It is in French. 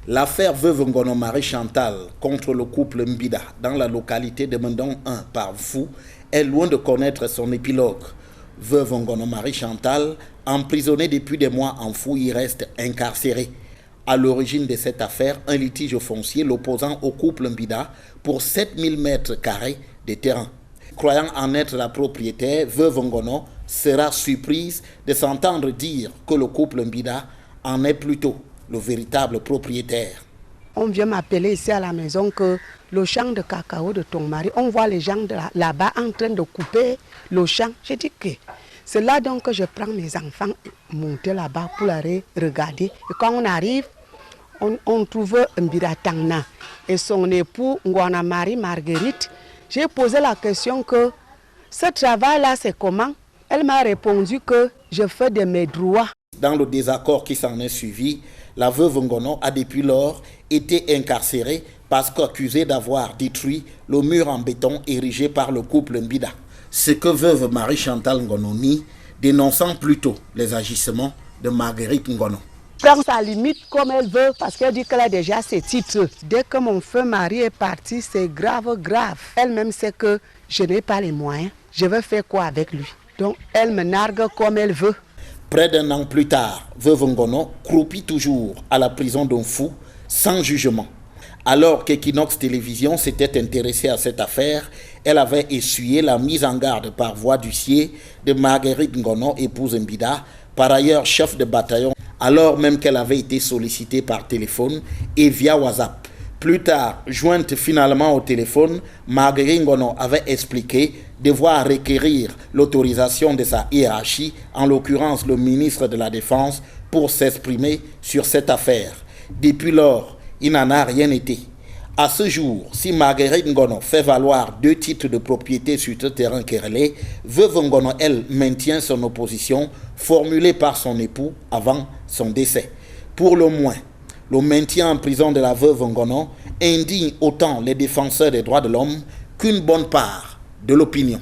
L'affaire Veuve Ngono Marie Chantal contre le couple Mbida dans la localité de Mendon 1 par Fou est loin de connaître son épilogue. Veuve Ngono Marie Chantal, emprisonnée depuis des mois en Fou, y reste incarcérée. À l'origine de cette affaire, un litige foncier l'opposant au couple Mbida pour 7000 mètres carrés de terrain. Croyant en être la propriétaire, Veuve Ngono sera surprise de s'entendre dire que le couple Mbida en est plutôt le véritable propriétaire. On vient m'appeler ici à la maison que le champ de cacao de ton mari, on voit les gens là-bas en train de couper le champ. J'ai dit que c'est là donc que je prends mes enfants, monter là-bas pour aller regarder. Et quand on arrive, on trouve Mbida Tangna et son époux Ngwana Marie Marguerite. J'ai posé la question que ce travail-là c'est comment? Elle m'a répondu que je fais de mes droits. Dans le désaccord qui s'en est suivi, la veuve Ngono a depuis lors été incarcérée parce qu'accusée d'avoir détruit le mur en béton érigé par le couple Mbida. Ce que veuve Marie Chantal Ngono nie, dénonçant plutôt les agissements de Marguerite Ngono. Prend sa limite comme elle veut parce qu'elle dit qu'elle a déjà ses titres. Dès que mon feu mari est parti, c'est grave, grave. Elle-même sait que je n'ai pas les moyens. Je vais faire quoi avec lui? Donc elle me nargue comme elle veut. Près d'un an plus tard, veuve Ngono croupit toujours à la prison d'un Fou, sans jugement. Alors qu'Equinox Télévision s'était intéressée à cette affaire, elle avait essuyé la mise en garde par voie d'huissier de Marguerite Ngono, épouse Mbida, par ailleurs chef de bataillon, alors même qu'elle avait été sollicitée par téléphone et via WhatsApp. Plus tard, jointe finalement au téléphone, Marguerite Ngono avait expliqué devoir requérir l'autorisation de sa hiérarchie, en l'occurrence le ministre de la Défense, pour s'exprimer sur cette affaire. Depuis lors, il n'en a rien été. À ce jour, si Marguerite Ngono fait valoir 2 titres de propriété sur ce terrain querellé, veuve Ngono, elle, maintient son opposition formulée par son époux avant son décès. Pour le moins, le maintien en prison de la veuve Ngono indigne autant les défenseurs des droits de l'homme qu'une bonne part de l'opinion.